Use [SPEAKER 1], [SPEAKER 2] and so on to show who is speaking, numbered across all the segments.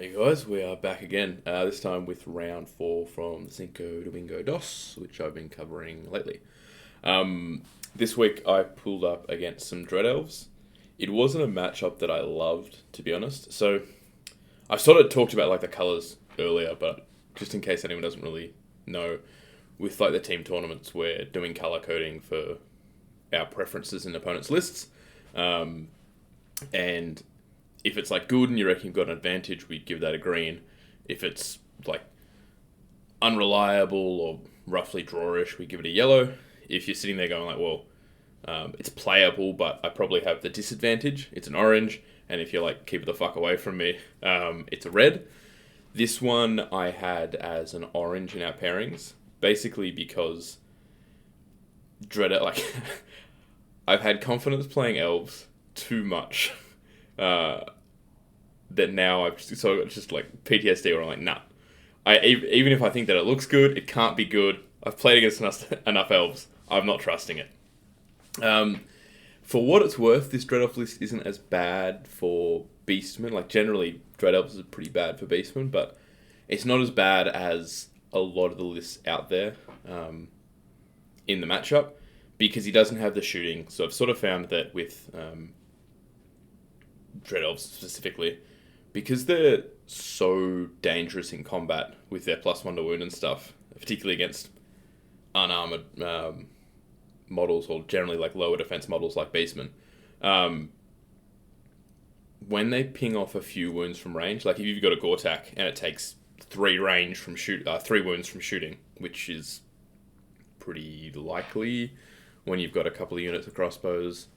[SPEAKER 1] Hey guys, we are back again. This time with round 4 from the Cinco de Wingo DOS, which I've been covering lately. This week I pulled up against some Dread Elves. It wasn't a matchup that I loved, to be honest. So I sort of talked about like the colours earlier, but just in case anyone doesn't really know, with like the team tournaments, we're doing colour coding for our preferences in opponents' lists, and if it's like good and you reckon you've got an advantage, we give that a green. If it's like unreliable or roughly drawish, we give it a yellow. If you're sitting there going like, well, it's playable, but I probably have the disadvantage, it's an orange. And if you're like, keep it the fuck away from me, it's a red. This one I had as an orange in our pairings, basically because like I've had confidence playing elves too much. That now I've just like PTSD where I'm like, nah. Even if I think that it looks good, it can't be good. I've played against enough elves. I'm not trusting it. For what it's worth, this Dread Elf list isn't as bad for Beastmen. Like generally, Dread Elves is pretty bad for Beastmen, but it's not as bad as a lot of the lists out there in the matchup because he doesn't have the shooting. So I've sort of found that with Dread Elves specifically, because they're so dangerous in combat with their +1 to wound and stuff, particularly against unarmored models or generally like lower defense models like Beastmen, when they ping off a few wounds from range, like if you've got a Gortak and it takes 3 wounds from shooting, which is pretty likely when you've got a couple of units of crossbows,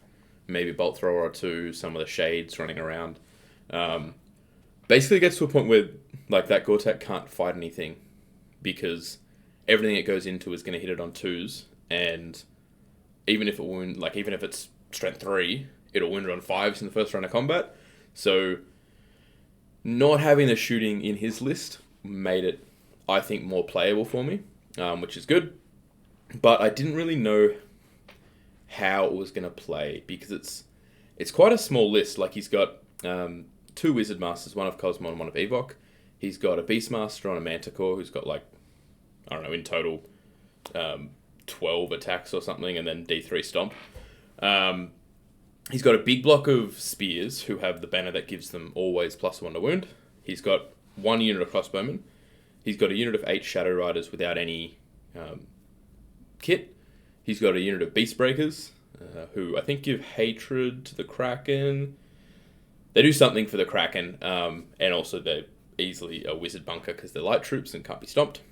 [SPEAKER 1] maybe bolt thrower or 2, some of the shades running around. Basically it gets to a point where like that Gortak can't fight anything because everything it goes into is going to hit it on 2s, and even if it's strength 3, it'll wound it on 5s in the first round of combat. So not having the shooting in his list made it, I think, more playable for me, which is good. But I didn't really know how it was going to play because it's quite a small list. Like he's got 2 Wizard Masters, one of Cosmo and one of Evok. He's got a Beastmaster on a Manticore who's got like, I don't know, in total 12 attacks or something, and then D3 Stomp. He's got a big block of Spears who have the banner that gives them always +1 to wound. He's got 1 unit of Crossbowmen. He's got a unit of 8 Shadow Riders without any kit. He's got a unit of Beastbreakers, who I think give Hatred to the Kraken. They do something for the Kraken, and also they're easily a Wizard Bunker because they're light troops and can't be stomped.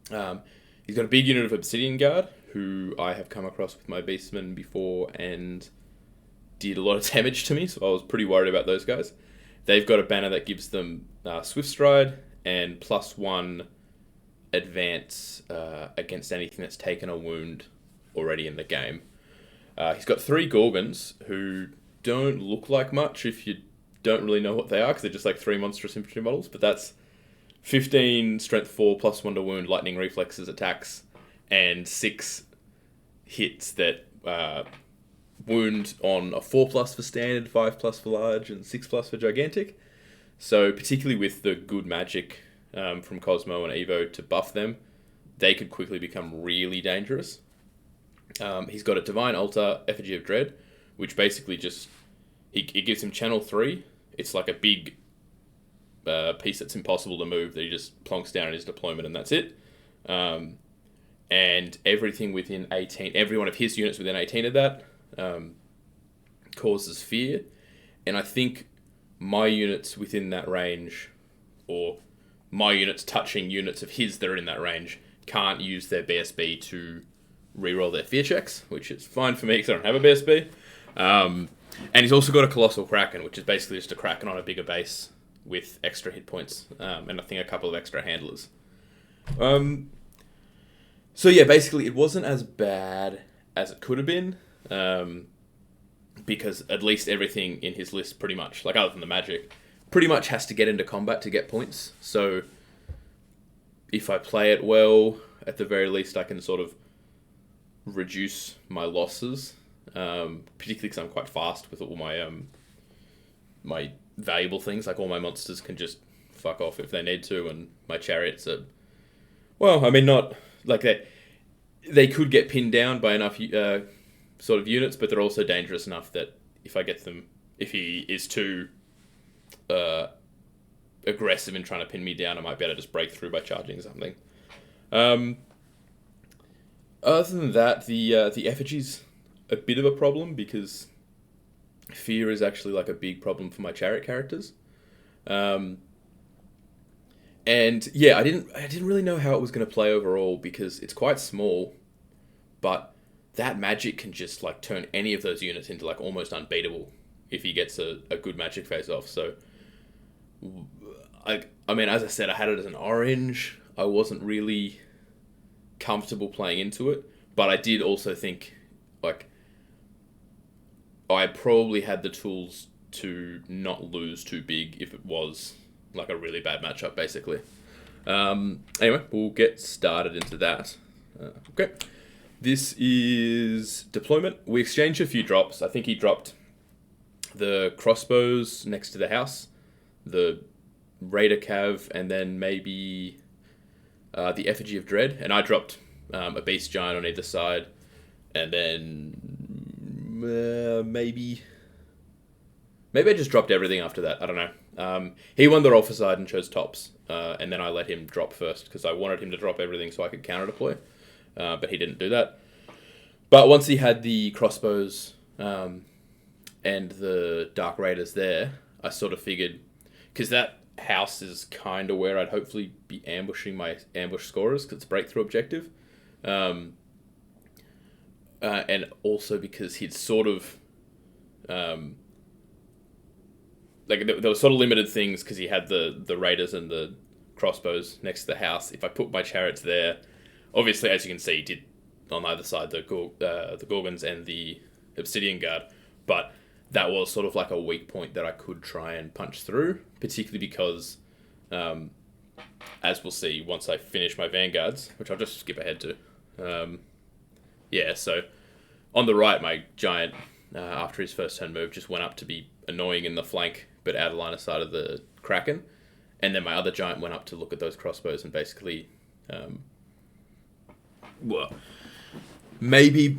[SPEAKER 1] He's got a big unit of Obsidian Guard, who I have come across with my Beastmen before and did a lot of damage to me, so I was pretty worried about those guys. They've got a banner that gives them Swift Stride and +1 advance against anything that's taken a wound already in the game. He's got 3 Gorgons, who don't look like much if you don't really know what they are, because they're just like 3 monstrous infantry models, but that's 15 strength 4 +1 to wound lightning reflexes attacks and 6 hits that wound on a 4+ for standard, 5+ for large, and 6+ for gigantic. So particularly with the good magic from Cosmo and Evo to buff them, they could quickly become really dangerous. He's got a Divine Altar, Effigy of Dread, which basically just it gives him channel 3. It's like a big piece that's impossible to move that he just plonks down in his deployment, and that's it. And everything within 18, every one of his units within 18 of that causes fear. And I think my units within that range, or my units touching units of his that are in that range, can't use their BSB to reroll their fear checks, which is fine for me because I don't have a BSB. And he's also got a Colossal Kraken, which is basically just a Kraken on a bigger base with extra hit points, and I think a couple of extra handlers. So yeah, basically it wasn't as bad as it could have been, because at least everything in his list pretty much, like other than the magic, pretty much has to get into combat to get points. So if I play it well, at the very least I can sort of reduce my losses, particularly because I'm quite fast with all my my valuable things, like all my monsters can just fuck off if they need to, and my chariots are... Well, I mean, not... Like, they could get pinned down by enough sort of units, but they're also dangerous enough that if I get them... If he is too aggressive in trying to pin me down, I might be able to just break through by charging something. Other than that, the effigy's a bit of a problem because fear is actually like a big problem for my chariot characters. And yeah, I didn't really know how it was going to play overall because it's quite small, but that magic can just like turn any of those units into like almost unbeatable if he gets a good magic face off. So I mean, as I said, I had it as an orange. I wasn't really comfortable playing into it, but I did also think like I probably had the tools to not lose too big if it was like a really bad matchup, basically. Anyway, we'll get started into that. Okay, this is deployment. We exchanged a few drops. I think he dropped the crossbows next to the house, the Raider Cav, and then maybe the Effigy of Dread, and I dropped a Beast Giant on either side, and then maybe I just dropped everything after that. I don't know. He won the roll for side and chose tops, and then I let him drop first because I wanted him to drop everything so I could counter deploy, but he didn't do that. But once he had the crossbows and the Dark Raiders there, I sort of figured, because that house is kind of where I'd hopefully be ambushing my ambush scorers because it's a breakthrough objective, and also because he'd sort of like there were sort of limited things because he had the raiders and the crossbows next to the house. If I put my chariots there, obviously as you can see, he did on either side the Gorgons and the Obsidian Guard, but that was sort of like a weak point that I could try and punch through, particularly because, as we'll see once I finish my Vanguards, which I'll just skip ahead to. Yeah, so on the right, my Giant, after his first turn move, just went up to be annoying in the flank, but out of line of sight of the Kraken. And then my other Giant went up to look at those crossbows and basically, maybe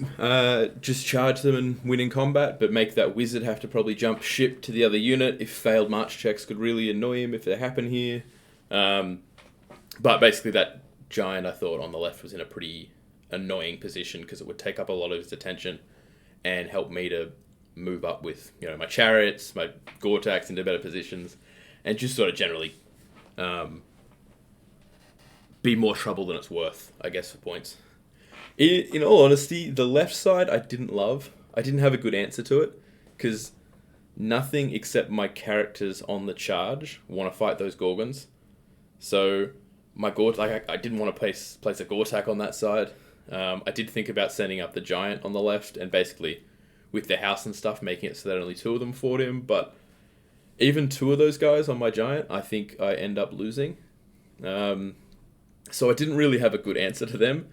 [SPEAKER 1] just charge them and win in combat, but make that wizard have to probably jump ship to the other unit if failed march checks could really annoy him if they happen here. But basically that Giant, I thought, on the left was in a pretty annoying position because it would take up a lot of his attention and help me to move up with, you know, my chariots, my Gore-Tax into better positions, and just sort of generally be more trouble than it's worth, I guess, for points. In all honesty, the left side I didn't love. I didn't have a good answer to it, because nothing except my characters on the charge want to fight those Gorgons. So my I didn't want to place a Gore-Tax on that side. I did think about sending up the Giant on the left, and basically, with the house and stuff, making it so that only two of them fought him, but even two of those guys on my Giant, I think I end up losing. So I didn't really have a good answer to them.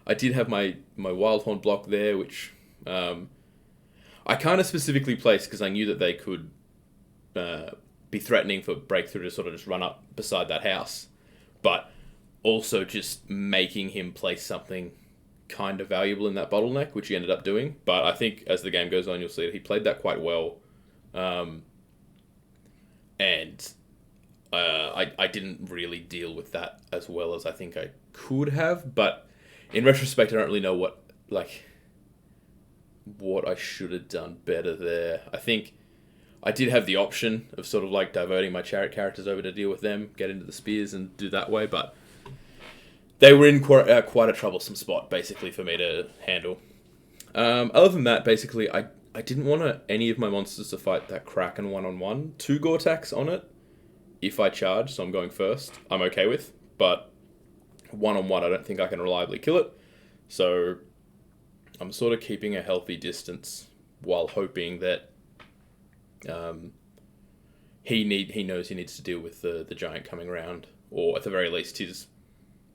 [SPEAKER 1] I did have my Wildhorn block there, which I kind of specifically placed because I knew that they could be threatening for breakthrough to sort of just run up beside that house, but also just making him place something kind of valuable in that bottleneck, which he ended up doing. But I think as the game goes on, you'll see that he played that quite well. And I didn't really deal with that as well as I think I could have, but in retrospect, I don't really know what I should have done better there. I think I did have the option of sort of like diverting my chariot characters over to deal with them, get into the spears and do that way, but they were in quite a troublesome spot, basically, for me to handle. Other than that, basically, I didn't want any of my monsters to fight that Kraken one-on-one. 2 Gore-Tax on it, if I charge, so I'm going first, I'm okay with, but one-on-one, I don't think I can reliably kill it. So I'm sort of keeping a healthy distance while hoping that he knows he needs to deal with the Giant coming around, or at the very least his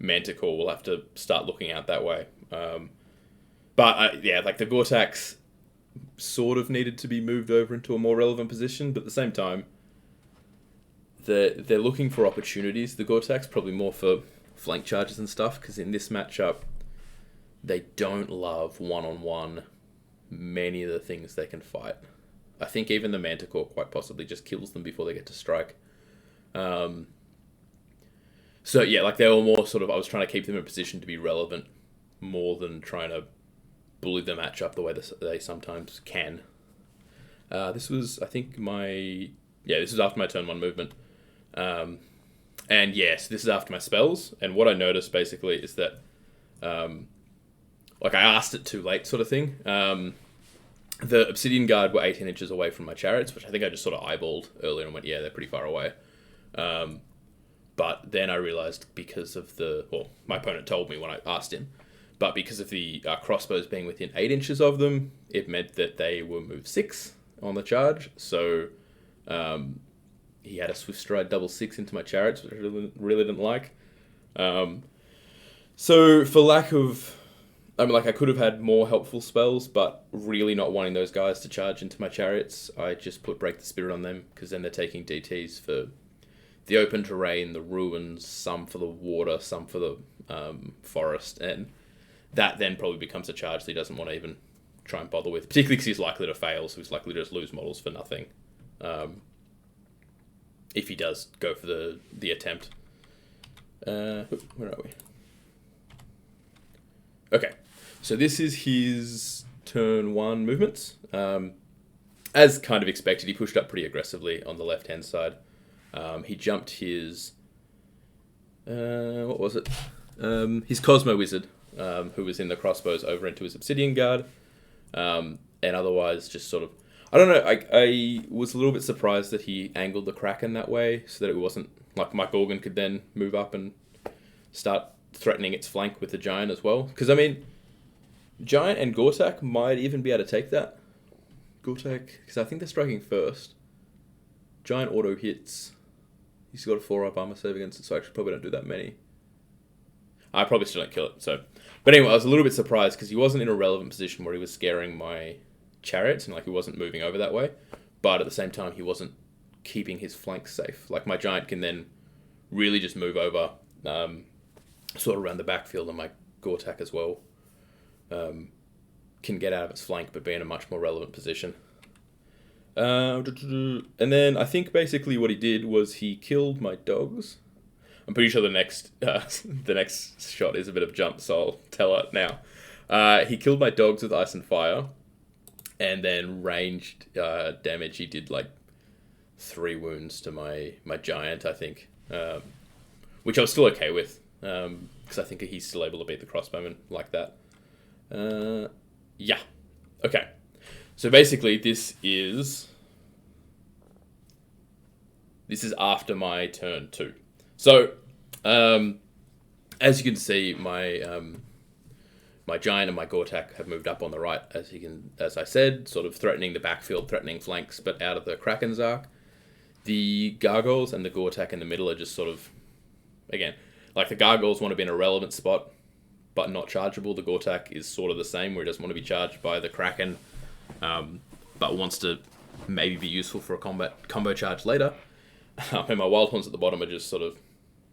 [SPEAKER 1] Manticore will have to start looking out that way. But the Gore-Tax sort of needed to be moved over into a more relevant position, but at the same time, they're looking for opportunities, the Gore-Tex, probably more for flank charges and stuff, because in this matchup, they don't love one-on-one many of the things they can fight. I think even the Manticore quite possibly just kills them before they get to strike. So yeah, like they were more sort of, I was trying to keep them in a position to be relevant more than trying to bully the matchup the way they sometimes can. This was, I think, this is after my turn 1 movement. And yes, this is after my spells. And what I noticed basically is that, like I asked it too late sort of thing. The Obsidian Guard were 18 inches away from my Chariots, which I think I just sort of eyeballed earlier and went, yeah, they're pretty far away. But then I realized because of my opponent told me when I asked him, but because of the crossbows being within 8 inches of them, it meant that they were move 6 on the charge. So he had a Swift Stride double 6 into my Chariots, which I really didn't like. So for lack of... I could have had more helpful spells, but really not wanting those guys to charge into my Chariots, I just put Break the Spirit on them, because then they're taking DTs for the open terrain, the ruins, some for the water, some for the forest, and that then probably becomes a charge that he doesn't want to even try and bother with, particularly because he's likely to fail, so he's likely to just lose models for nothing if he does go for the attempt. Where are we? Okay, so this is his turn 1 movements. As kind of expected, he pushed up pretty aggressively on the left-hand side. He jumped his... what was it? His Cosmo Wizard, who was in the crossbows, over into his Obsidian Guard. And otherwise just sort of... I don't know, I was a little bit surprised that he angled the Kraken that way, so that it wasn't... Like, my Gorgon could then move up and start threatening its flank with the Giant as well. Because, I mean, Giant and Gortak might even be able to take that. Gortak, because I think they're striking first. Giant auto hits. He's got a 4-up armor save against it, so I actually probably don't do that many. I probably still don't kill it, so... But anyway, I was a little bit surprised, because he wasn't in a relevant position where he was scaring my Chariots, and like he wasn't moving over that way. But at the same time, he wasn't keeping his flanks safe. Like, my Giant can then really just move over... sort of around the backfield, and my Gortak as well can get out of its flank but be in a much more relevant position. And then I think basically what he did was he killed my dogs. I'm pretty sure the next shot is a bit of a jump, so I'll tell it now. He killed my dogs with Ice and Fire, and then ranged damage. He did like 3 wounds to my Giant, I think, which I was still okay with. Because I think he's still able to beat the crossbowman like that. Yeah. Okay. So basically, this is after my turn 2. So, as you can see, my my Giant and my Gortak have moved up on the right, as I said, sort of threatening the backfield, threatening flanks, but out of the Kraken's arc. The Gargoyles and the Gortak in the middle are just sort of, again, like the Gargoyles want to be in a relevant spot, but not chargeable. The Gortak is sort of the same, where he doesn't want to be charged by the Kraken, but wants to maybe be useful for a combo charge later. And my Wildhorns at the bottom are just sort of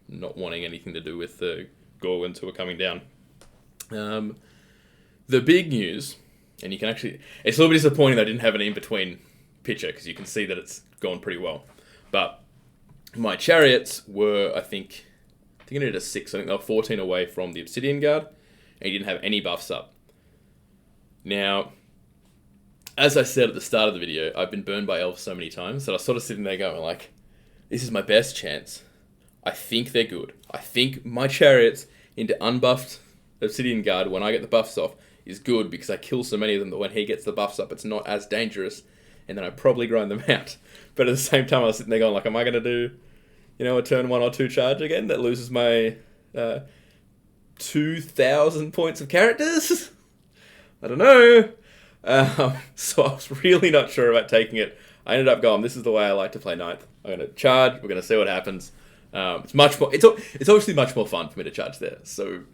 [SPEAKER 1] not wanting anything to do with the Gorgons who are coming down. The big news, and you can actually... It's a little bit disappointing that I didn't have an in-between picture, because you can see that it's gone pretty well. But my Chariots were, I think I needed a 6. I think they were 14 away from the Obsidian Guard, and he didn't have any buffs up. Now, as I said at the start of the video, I've been burned by elves so many times that I was sort of sitting there going like, this is my best chance. I think they're good. I think my Chariots into unbuffed Obsidian Guard, when I get the buffs off, is good, because I kill so many of them that when he gets the buffs up, it's not as dangerous, and then I probably grind them out. But at the same time, I was sitting there going like, am I going to do... a turn 1 or 2 charge again that loses my 2,000 points of characters? I don't know. So I was really not sure about taking it. I ended up going, this is the way I like to play 9th. I'm going to charge, we're going to see what happens. It's much more. It's obviously much more fun for me to charge there. So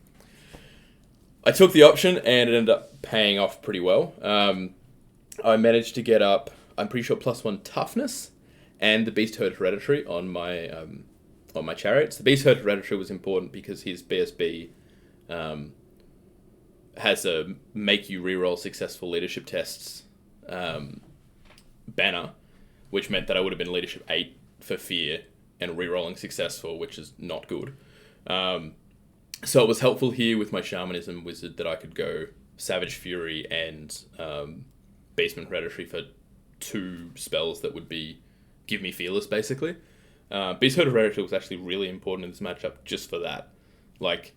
[SPEAKER 1] I took the option, and it ended up paying off pretty well. I managed to get up, I'm pretty sure, +1 toughness, and the Beast Herd Hereditary on my chariots. The Beast Herd Hereditary was important because his BSB has a make you reroll successful leadership tests banner, which meant that I would have been leadership 8 for fear and rerolling successful, which is not good. So it was helpful here with my Shamanism wizard that I could go Savage Fury and Beastman Hereditary for 2 spells that would give me Fearless, basically. Beast Herd Hereditary was actually really important in this matchup just for that. Like,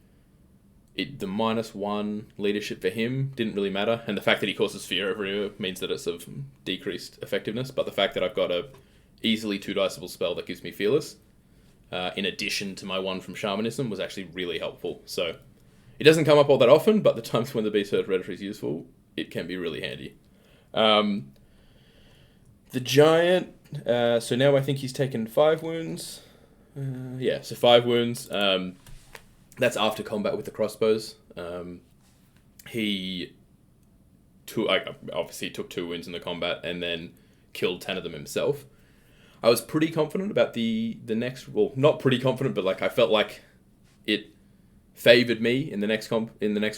[SPEAKER 1] the -1 leadership for him didn't really matter, and the fact that he causes fear everywhere means that it's of decreased effectiveness, but the fact that I've got a easily 2-diceable spell that gives me Fearless, in addition to my 1 from Shamanism, was actually really helpful. So it doesn't come up all that often, but the times when the Beast Herd Hereditary is useful, it can be really handy. The Giant, so now I think he's taken 5 wounds. So 5 wounds. That's after combat with the crossbows. He obviously took 2 wounds in the combat and then killed 10 of them himself. I was pretty confident about the next. Well, not pretty confident, but like I felt like it favored me in the next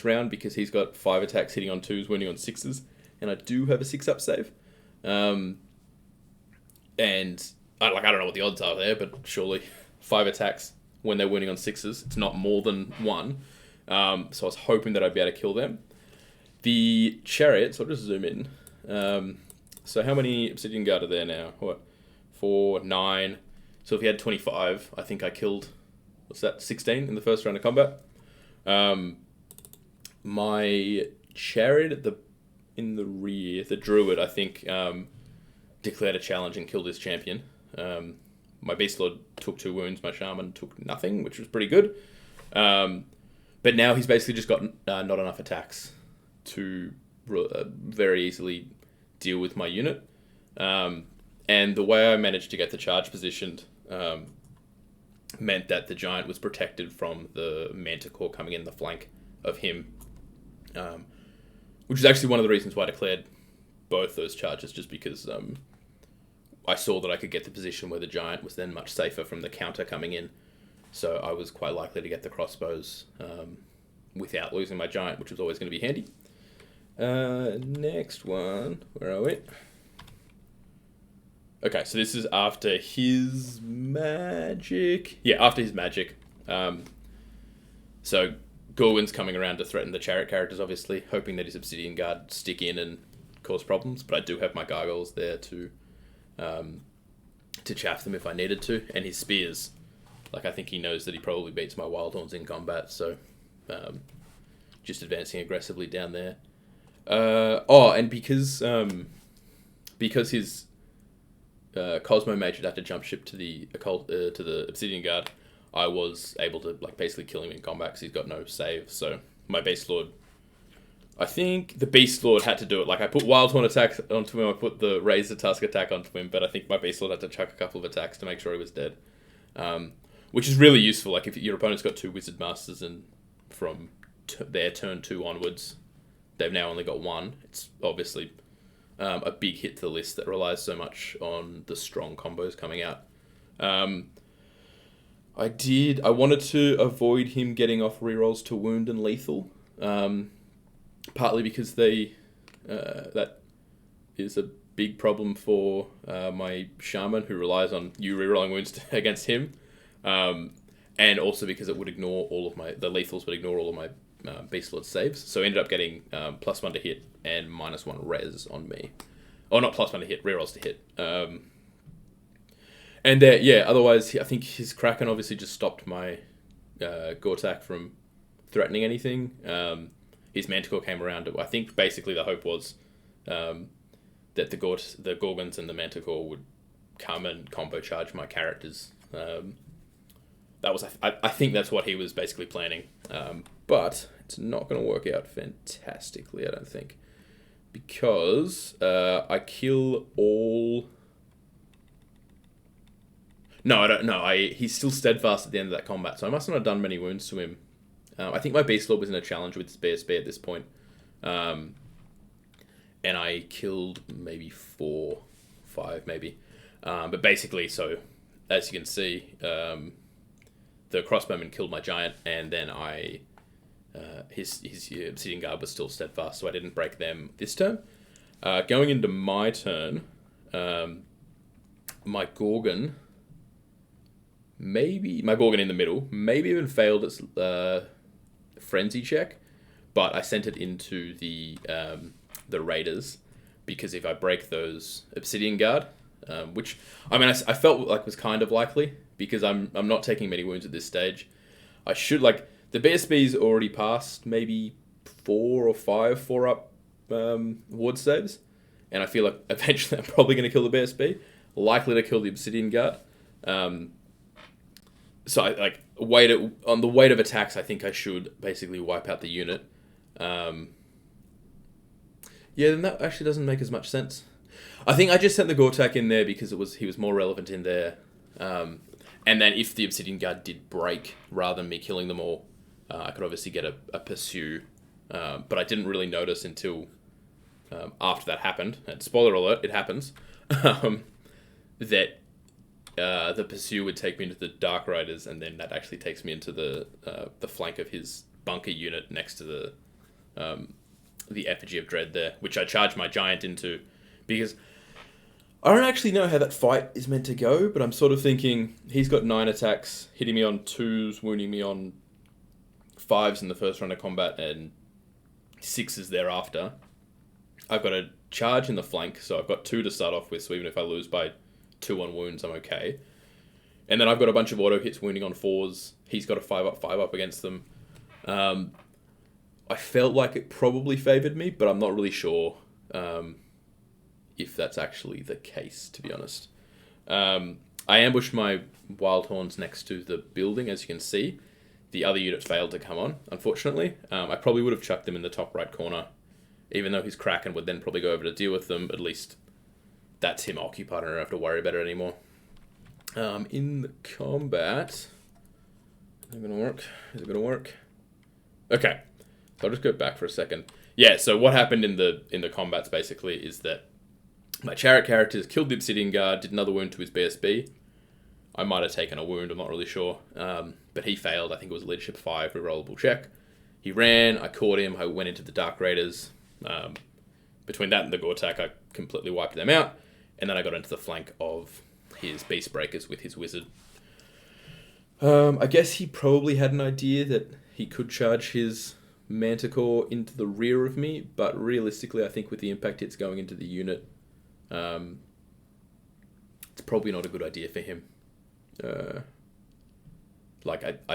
[SPEAKER 1] round because he's got 5 attacks hitting on 2s, wounding on 6s, and I do have a 6-up save. And I don't know what the odds are there, but surely 5 attacks when they're wounding on 6s, it's not more than 1. So I was hoping that I'd be able to kill them. The Chariots, I'll just zoom in. So how many Obsidian Guard are there now? What? 4, 9. So if he had 25, I think I killed, 16 in the first round of combat. My Chariot in the rear, the Druid, I think, declared a challenge and killed his champion. My Beast Lord took 2 wounds, my Shaman took nothing, which was pretty good. But now he's basically just got not enough attacks to very easily deal with my unit. And the way I managed to get the charge positioned meant that the Giant was protected from the Manticore coming in the flank of him, which is actually one of the reasons why I declared both those charges, just because I saw that I could get the position where the Giant was then much safer from the counter coming in. So I was quite likely to get the crossbows without losing my Giant, which was always going to be handy. Next one, where are we? Okay, so this is after his magic. Yeah, after his magic. So Gorwin's coming around to threaten the Chariot characters, obviously, hoping that his Obsidian Guard stick in and cause problems. But I do have my Gargoyles there to chaff them if I needed to. And his Spears. Like, I think he knows that he probably beats my Wildhorns in combat, so just advancing aggressively down there. And because his Cosmo Mage would have to jump ship to the Obsidian Guard, I was able to basically kill him in combat because he's got no save. So my Beast Lord, I think the Beast Lord had to do it. Like, I put Wildhorn attacks onto him, I put the Razortusk attack onto him, but I think my Beast Lord had to chuck a couple of attacks to make sure he was dead. Which is really useful. Like, if your opponent's got 2 Wizard Masters and from their turn 2 onwards, they've now only got 1. It's obviously a big hit to the list that relies so much on the strong combos coming out. I wanted to avoid him getting off rerolls to wound and lethal, partly because that is a big problem for my Shaman, who relies on you rerolling wounds against him, and also because it would ignore the lethals would ignore all of my Beast Lord saves. So I ended up getting +1 to hit and -1 res on me. Or not +1 to hit, rerolls to hit. And otherwise, I think his Kraken obviously just stopped my Gortak from threatening anything. His Manticore came around. I think basically the hope was that the Gorgons and the Manticore would come and combo charge my characters. I think that's what he was basically planning. But it's not going to work out fantastically, I don't think. Because I kill all... No, I don't know. He's still steadfast at the end of that combat, so I must not have done many wounds to him. I think my Beast Lord was in a challenge with his BSB at this point. And I killed maybe 4, 5 maybe. But basically, so as you can see, the crossbowman killed my giant, and then his Obsidian Guard was still steadfast, so I didn't break them this turn. Going into my turn, my Gorgon in the middle, maybe even failed its frenzy check, but I sent it into the raiders, because if I break those Obsidian Guard, which I felt like was kind of likely, because I'm not taking many wounds at this stage. I should, the BSB's already passed maybe 4 or 5 4-up ward saves, and I feel like eventually I'm probably going to kill the BSB, likely to kill the Obsidian Guard. So I on the weight of attacks, I think I should basically wipe out the unit. Then that actually doesn't make as much sense. I think I just sent the Gortak in there because he was more relevant in there. And then if the Obsidian Guard did break, rather than me killing them all, I could obviously get a pursue. But I didn't really notice until after that happened. And spoiler alert, it happens. That the pursue would take me into the Dark Riders, and then that actually takes me into the flank of his bunker unit next to the Effigy of Dread there, which I charged my giant into, because I don't actually know how that fight is meant to go, but I'm sort of thinking he's got 9 attacks, hitting me on 2s, wounding me on 5s in the first round of combat, and 6s thereafter. I've got a charge in the flank, so I've got 2 to start off with, so even if I lose by 2 on wounds, I'm okay. And then I've got a bunch of auto hits wounding on 4s. He's got a 5-up against them. I felt like it probably favoured me, but I'm not really sure if that's actually the case, to be honest. I ambushed my Wildhorns next to the building, as you can see. The other unit failed to come on, unfortunately. I probably would have chucked them in the top right corner, even though his Kraken would then probably go over to deal with them. At least that's him occupied. I don't have to worry about it anymore. In the combat... Is it going to work? Is it going to work? Okay. So I'll just go back for a second. Yeah, so what happened in the combats, basically, is that my Chariot characters killed the Obsidian Guard, did another wound to his BSB. I might have taken a wound, I'm not really sure. But he failed. I think it was a Leadership 5 rerollable check. He ran, I caught him, I went into the Dark Raiders. Between that and the Gortak, I completely wiped them out. And then I got into the flank of his Beast Breakers with his Wizard. I guess he probably had an idea that he could charge his Manticore into the rear of me, but realistically, I think with the impact hits going into the unit, it's probably not a good idea for him. I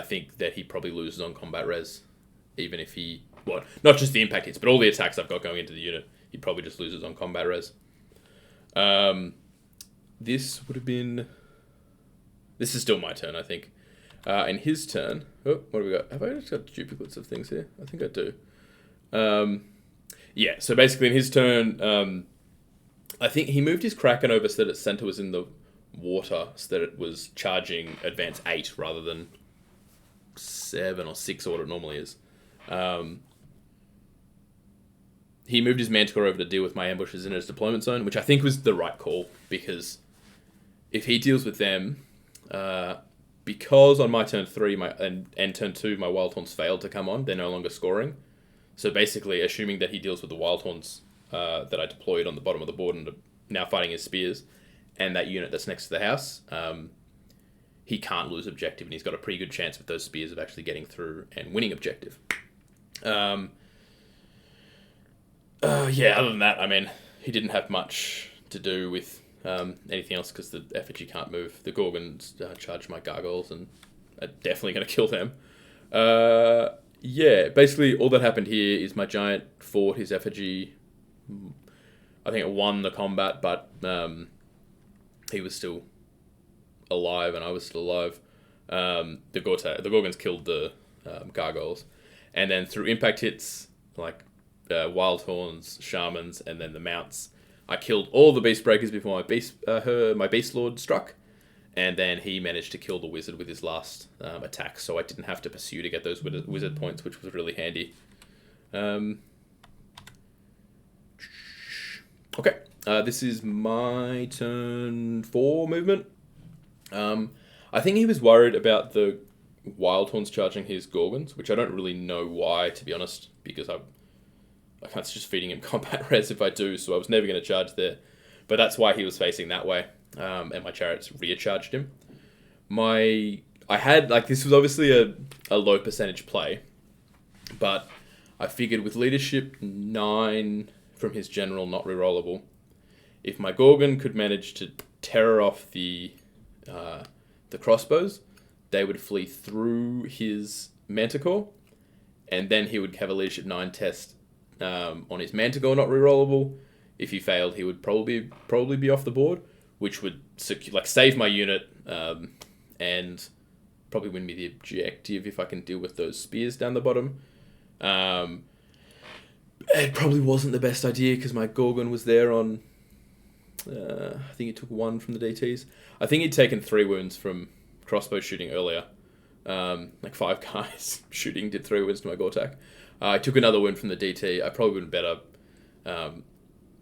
[SPEAKER 1] think that he probably loses on combat res, even if he... Well, not just the impact hits, but all the attacks I've got going into the unit, he probably just loses on combat res. This would have been... This is still my turn, I think. In his turn... Oh, what have we got? Have I just got duplicates of things here? I think I do. Yeah, so basically in his turn, I think he moved his Kraken over so that its center was in the water, so that it was charging advance 8 rather than 7 or 6 or what it normally is. He moved his Manticore over to deal with my ambushes in his deployment zone, which I think was the right call, because if he deals with them... because on my turn 3 and turn 2 my Wildhorns failed to come on, they're no longer scoring. So basically, assuming that he deals with the Wildhorns that I deployed on the bottom of the board and are now fighting his spears, and that unit that's next to the house, he can't lose objective, and he's got a pretty good chance with those spears of actually getting through and winning objective. Yeah, other than that, I mean, he didn't have much to do with anything else, because the effigy can't move. The Gorgons charge my gargoyles and are definitely going to kill them. Yeah, basically all that happened here is my giant fought his effigy. I think it won the combat, but he was still alive and I was still alive. The Gorgons killed the gargoyles. And then through impact hits, like Wildhorns, Shamans, and then the mounts, I killed all the Beast Breakers before my Beast Lord struck, and then he managed to kill the Wizard with his last attack, so I didn't have to pursue to get those Wizard points, which was really handy. Okay, This is my turn 4 movement. I think he was worried about the Wildhorns charging his Gorgons, which I don't really know why, to be honest, because it's just feeding him combat res if I do, so I was never going to charge there. But that's why he was facing that way, and my Chariots rear charged him. This was obviously a low percentage play, but I figured with leadership 9 from his general not rerollable, if my Gorgon could manage to terror off the crossbows, they would flee through his Manticore, and then he would have a leadership 9 test on his Manticore not rerollable. If he failed, he would probably be off the board, which would save my unit and probably win me the objective if I can deal with those spears down the bottom. It probably wasn't the best idea because my Gorgon was there on... I think he took 1 from the DTs. I think he'd taken 3 wounds from crossbow shooting earlier. 5 guys shooting did 3 wounds to my Gortak. I took another wound from the DT. I probably would have better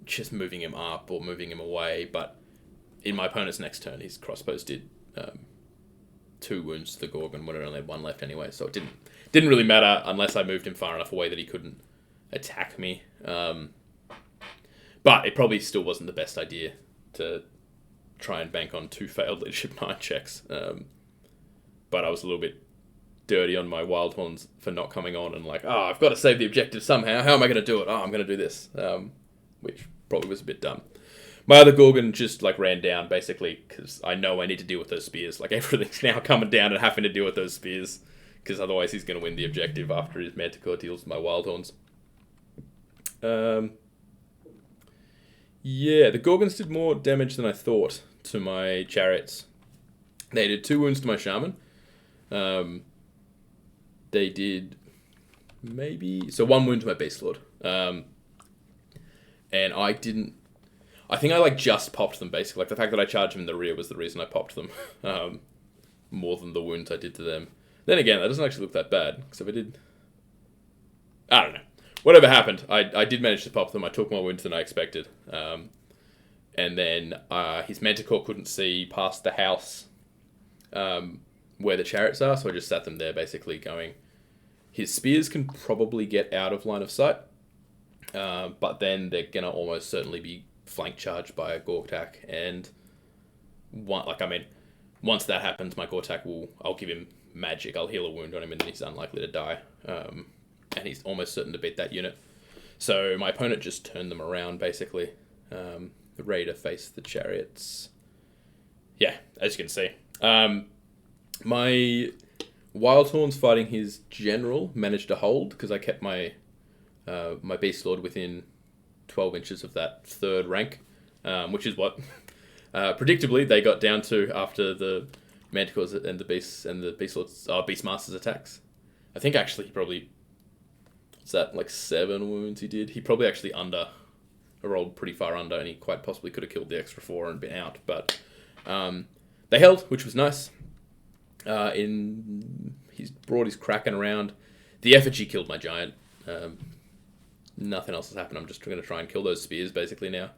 [SPEAKER 1] just moving him up or moving him away, but in my opponent's next turn, his crossbows did 2 wounds to the Gorgon when it only had 1 left anyway, so it didn't really matter unless I moved him far enough away that he couldn't attack me. But it probably still wasn't the best idea to try and bank on 2 failed leadership 9 checks. But I was a little bit dirty on my Wildhorns for not coming on and I've got to save the objective somehow. How am I going to do it? I'm going to do this. Which probably was a bit dumb. My other Gorgon just ran down basically because I know I need to deal with those spears. Everything's now coming down and having to deal with those spears because otherwise he's going to win the objective after his Manticore deals with my Wildhorns. Yeah, the Gorgons did more damage than I thought to my Chariots. They did 2 wounds to my Shaman. They did maybe... So 1 wound to my Beast Lord. And I didn't... I think I just popped them basically. The fact that I charged them in the rear was the reason I popped them. More than the wounds I did to them. Then again, that doesn't actually look that bad. Because if I did... I don't know. Whatever happened, I did manage to pop them. I took more wounds than I expected. And then his Manticore couldn't see past the house where the Chariots are, so I just sat them there basically going, his spears can probably get out of line of sight, but then they're going to almost certainly be flank charged by a Gortak, and once that happens, my Gortak I'll give him magic, I'll heal a wound on him, and then he's unlikely to die. And he's almost certain to beat that unit. So my opponent just turned them around, basically. Ready to face the Chariots. Yeah, as you can see. My Wildhorns fighting his general managed to hold, because I kept my my Beast Lord within 12 inches of that 3rd rank, which is what, predictably, they got down to after the Manticores and the Beast Lords, Beastmasters attacks. I think actually he probably... What's that, 7 wounds he did? He probably actually rolled pretty far under, and he quite possibly could have killed the extra 4 and been out. But they held, which was nice. He's brought his Kraken around. The effigy killed my Giant. Nothing else has happened. I'm just going to try and kill those spears, basically, now.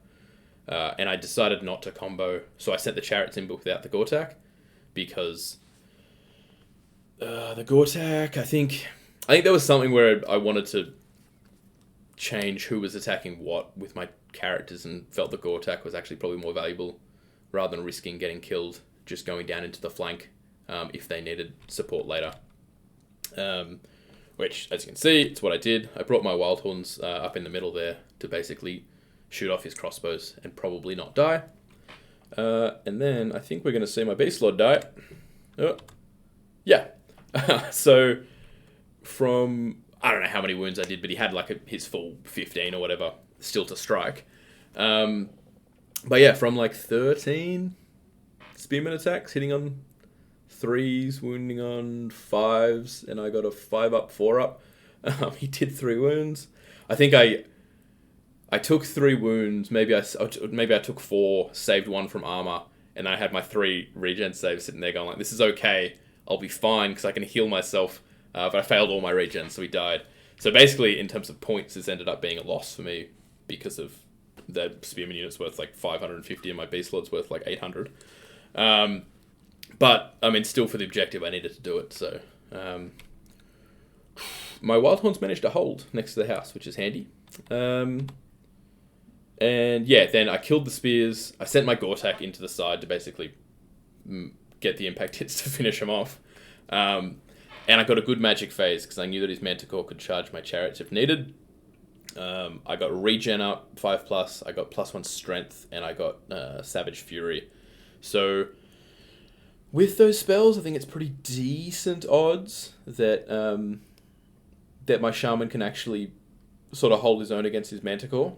[SPEAKER 1] And I decided not to combo, so I sent the Chariots in without the Gortak, because the Gortak, I think there was something where I wanted to change who was attacking what with my characters, and felt the Gortak was actually probably more valuable rather than risking getting killed just going down into the flank if they needed support later. Which, as you can see, it's what I did. I brought my Wildhorns up in the middle there to basically shoot off his crossbows and probably not die. And then I think we're going to see my Beast Lord die. Oh, yeah. So from... I don't know how many wounds I did, but he had his full 15 or whatever still to strike. But yeah, from 13 spearman attacks, hitting on 3s, wounding on 5s, and I got a 5-up, 4-up. He did 3 wounds. I think I took 3 wounds. Maybe I took 4, saved 1 from armor, and I had my 3 regen saves sitting there going this is okay. I'll be fine because I can heal myself. But I failed all my regen, so he died. So basically, in terms of points, this ended up being a loss for me because of That Spearman unit's worth like 550 and my Beast Lord's worth like 800. But, I mean, still for the objective, I needed to do it, so... my Wildhorns managed to hold next to the house, which is handy. And yeah, then I killed the spears. I sent my Gortak into the side to basically get the impact hits to finish him off. And I got a good magic phase because I knew that his Manticore could charge my chariots if needed. I got regen up 5+, I got +1 strength, and I got Savage Fury. So with those spells, I think it's pretty decent odds that that my Shaman can actually sort of hold his own against his Manticore.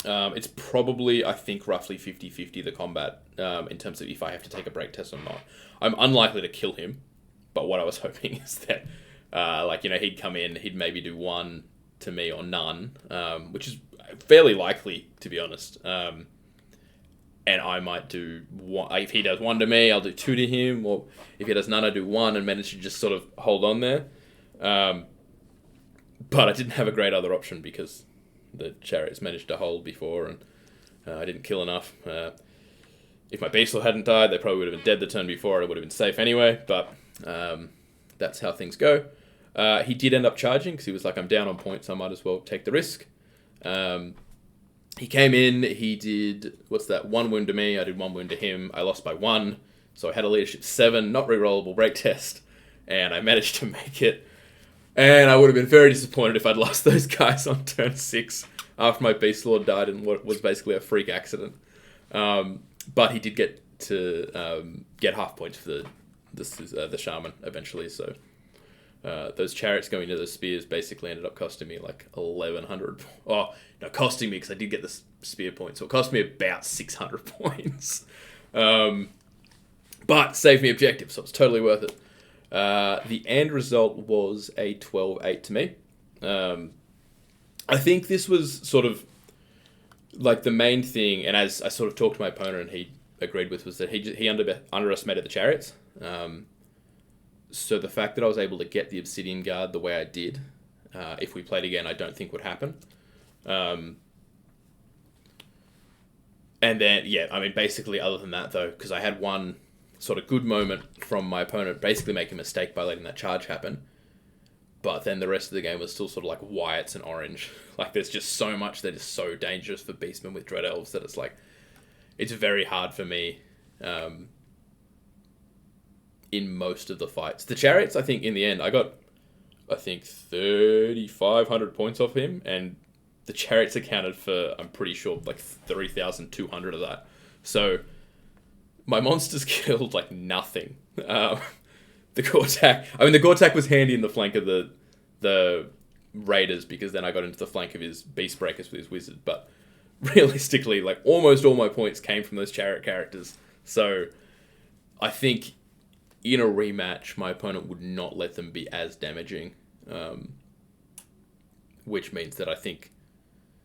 [SPEAKER 1] It's probably, I think, roughly 50-50 the combat in terms of if I have to take a break test or not. I'm unlikely to kill him, but what I was hoping is that, he'd come in, he'd maybe do 1 to me or none, which is fairly likely, to be honest. And I might do 1. If he does 1 to me, I'll do 2 to him, or if he does none, I do 1 and manage to just sort of hold on there. But I didn't have a great other option because the Chariots managed to hold before, and I didn't kill enough. If my Beast Lord hadn't died, they probably would have been dead the turn before. I would have been safe anyway, but that's how things go. He did end up charging because he was like, I'm down on points, so I might as well take the risk. He came in, he did, 1 wound to me, I did 1 wound to him, I lost by 1, so I had a leadership 7, not re-rollable break test, and I managed to make it. And I would have been very disappointed if I'd lost those guys on turn 6 after my Beast Lord died in what was basically a freak accident. But he did get to get half points for the Shaman eventually, so those Chariots going into those spears basically ended up costing me like 1,100. Oh, no, costing me because I did get the spear points, so it cost me about 600 points. But saved me objective, so it's totally worth it. The end result was a 12-8 to me. I think this was sort of like the main thing, and as I sort of talked to my opponent and he agreed with, was that he underestimated the Chariots. So the fact that I was able to get the Obsidian Guard the way I did, if we played again, I don't think would happen. And then, yeah, I mean, basically other than that though, because I had one sort of good moment from my opponent, basically making a mistake by letting that charge happen. But then the rest of the game was still sort of like Wyatts and Orange. Like there's just so much that is so dangerous for Beastmen with Dread Elves that it's like, it's very hard for me in most of the fights. The Chariots, I think in the end, I got, 3,500 points off him, and the Chariots accounted for, I'm pretty sure, like 3,200 of that. So my monsters killed like nothing. The Gortak was handy in the flank of the Raiders because then I got into the flank of his Beast Breakers with his Wizard. But realistically, like almost all my points came from those Chariot characters. So I think in a rematch, my opponent would not let them be as damaging, which means that I think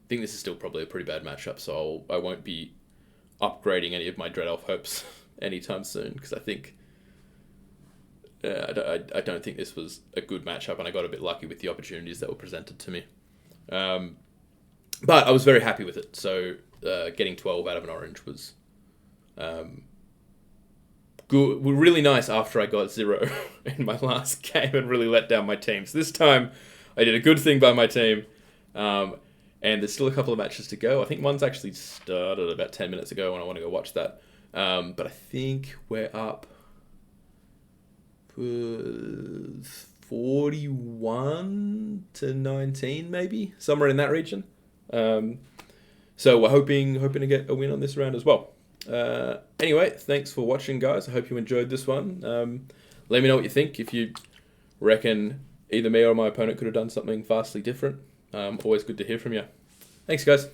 [SPEAKER 1] this is still probably a pretty bad matchup. So I won't be upgrading any of my Dread Elf hopes anytime soon because I think I don't think this was a good matchup, and I got a bit lucky with the opportunities that were presented to me. But I was very happy with it. So getting 12 out of an Orange was good, really nice after I got 0 in my last game and really let down my team. So this time I did a good thing by my team. And there's still a couple of matches to go. I think one's actually started about 10 minutes ago, and I want to go watch that. But I think we're up 41 to 19, maybe somewhere in that region. So we're hoping to get a win on this round as well. Anyway, thanks for watching, guys. I hope you enjoyed this one. Let me know what you think. If you reckon either me or my opponent could have done something vastly different. Always good to hear from you. Thanks, guys.